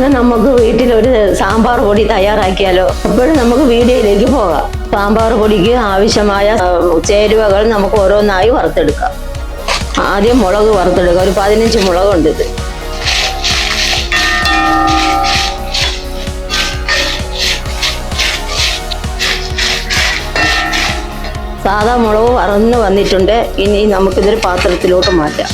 ഇന്ന് നമുക്ക് വീട്ടിലൊരു സാമ്പാർ പൊടി തയ്യാറാക്കിയാലോ? അപ്പോഴും നമുക്ക് വീഡിയോയിലേക്ക് പോകാം. സാമ്പാർ പൊടിക്ക് ആവശ്യമായ ചേരുവകൾ നമുക്ക് ഓരോന്നായി വറുത്തെടുക്കാം. ആദ്യം മുളക് വറുത്തെടുക്കാം. ഒരു 15 മുളകുണ്ട് ഇത്. സാധാ മുളക് വറന്ന് വന്നിട്ടുണ്ട്. ഇനി നമുക്കിതൊരു പാത്രത്തിലോട്ട് മാറ്റാം.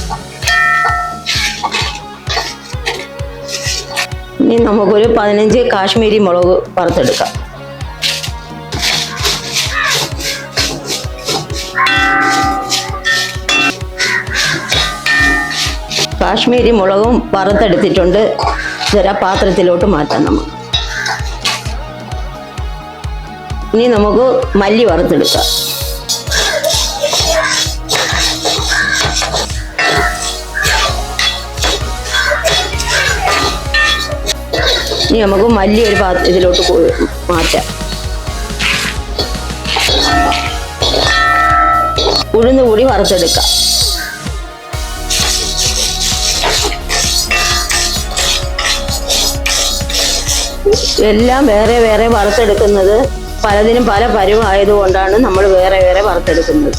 ഇനി നമുക്കൊരു 15 കാശ്മീരി മുളക് വറുത്തെടുക്കാം. കാശ്മീരി മുളകും വറുത്തെടുത്തിട്ടുണ്ട്. ഇതൊരു പാത്രത്തിലോട്ട് മാറ്റാം നമുക്ക്. ഇനി നമുക്ക് മല്ലി വറുത്തെടുക്കാം. ഇനി നമുക്ക് മല്ലി ഒരു ഇതിലോട്ട് മാറ്റാം. ഉഴുന്ന് കൂടി വറുത്തെടുക്കാം. എല്ലാം വേറെ വേറെ വറുത്തെടുക്കുന്നത് പലതിനും പല പരുവായതുകൊണ്ടാണ് നമ്മൾ വേറെ വേറെ വറുത്തെടുക്കുന്നത്.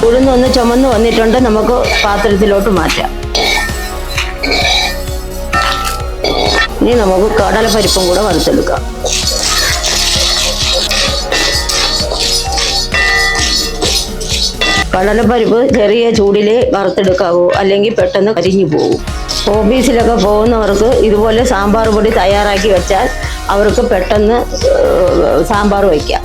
ഉഴുന്നൊന്ന് ചുമന്ന് വന്നിട്ടുണ്ട്. നമുക്ക് പാത്രത്തിലോട്ട് മാറ്റാം. ഇനി നമുക്ക് കടലപ്പരിപ്പും കൂടെ വറുത്തെടുക്കാം. കടലപ്പരിപ്പ് ചെറിയ ചൂടിൽ വറുത്തെടുക്കാവൂ, അല്ലെങ്കിൽ പെട്ടെന്ന് കരിഞ്ഞു പോകും. ഓഫീസിലൊക്കെ പോകുന്നവർക്ക് ഇതുപോലെ സാമ്പാർ പൊടി തയ്യാറാക്കി വെച്ചാൽ അവർക്ക് പെട്ടെന്ന് സാമ്പാർ വയ്ക്കാം.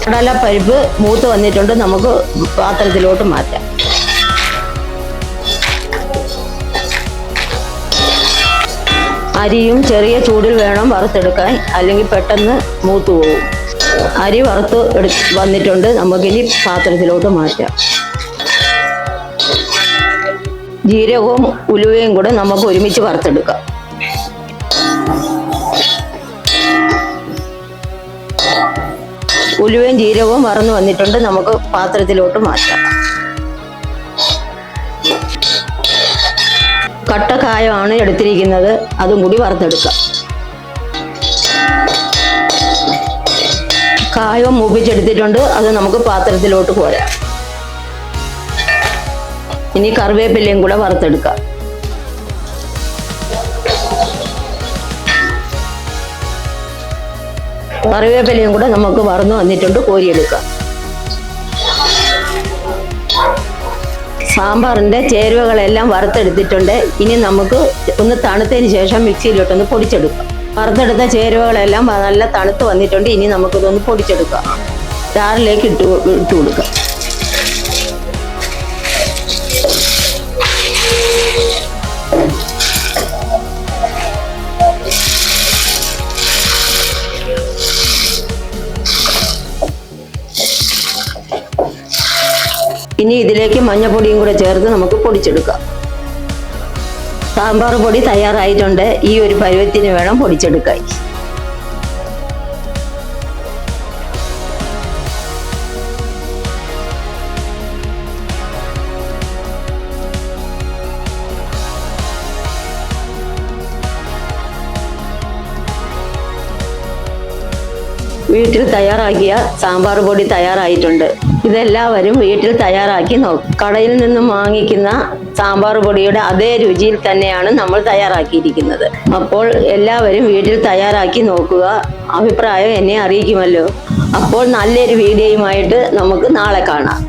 കടലപ്പരിപ്പ് മൂത്ത് വന്നിട്ടുണ്ട്. നമുക്ക് പാത്രത്തിലോട്ട് മാറ്റാം. അരിയും ചെറിയ ചൂടിൽ വേണം വറുത്തെടുക്കാൻ, അല്ലെങ്കിൽ പെട്ടെന്ന് മൂത്ത് പോകും. അരി വറുത്ത് വന്നിട്ടുണ്ട്. നമുക്കിനി പാത്രത്തിലോട്ട് മാറ്റാം. ജീരകവും ഉലുവയും കൂടെ നമുക്ക് ഒരുമിച്ച് വറുത്തെടുക്കാം. ഉലുവയും ജീരകവും വറന്ന് വന്നിട്ടുണ്ട്. നമുക്ക് പാത്രത്തിലോട്ട് മാറ്റാം. കട്ടക്കായമാണ് എടുത്തിരിക്കുന്നത്. അതും കൂടി വറുത്തെടുക്കാം. കായം മൂപ്പിച്ചെടുത്തിട്ടുണ്ട്. അത് നമുക്ക് പാത്രത്തിലോട്ട് പോരാം. ഇനി കറിവേപ്പിലയും കൂടെ വറുത്തെടുക്കാം. കറിവേപ്പിലയും കൂടെ നമുക്ക് വറന്ന് വന്നിട്ടുണ്ട്. കോരിയെടുക്കാം. സാമ്പാറിന്റെ ചേരുവകളെല്ലാം വറുത്തെടുത്തിട്ടുണ്ട്. ഇനി നമുക്ക് ഒന്ന് തണുത്തതിന് ശേഷം മിക്സിയിലോട്ടൊന്ന് പൊടിച്ചെടുക്കാം. വറുത്തെടുത്ത ചേരുവകളെല്ലാം നല്ല തണുത്ത് വന്നിട്ടുണ്ട്. ഇനി നമുക്കിതൊന്ന് പൊടിച്ചെടുക്കാം. ജാറിലേക്ക് ഇട്ട് കൊടുക്കാം. ഇനി ഇതിലേക്ക് മഞ്ഞപ്പൊടിയും കൂടെ ചേർത്ത് നമുക്ക് പൊടിച്ചെടുക്കാം. സാമ്പാർ പൊടി തയ്യാറായിട്ടുണ്ട്. ഈ ഒരു പരുവത്തിന് വേണം പൊടിച്ചെടുക്കാൻ. വീട്ടിൽ തയ്യാറാക്കിയ സാമ്പാർ പൊടി തയ്യാറായിട്ടുണ്ട്. ഇതെല്ലാവരും വീട്ടിൽ തയ്യാറാക്കി നോക്കും. കടയിൽ നിന്നും വാങ്ങിക്കുന്ന സാമ്പാർ പൊടിയുടെ അതേ രുചിയിൽ തന്നെയാണ് നമ്മൾ തയ്യാറാക്കിയിരിക്കുന്നത്. അപ്പോൾ എല്ലാവരും വീട്ടിൽ തയ്യാറാക്കി നോക്കുക. അഭിപ്രായം എന്നെ അറിയിക്കുമല്ലോ. അപ്പോൾ നല്ലൊരു വീഡിയോയുമായിട്ട് നമുക്ക് നാളെ കാണാം.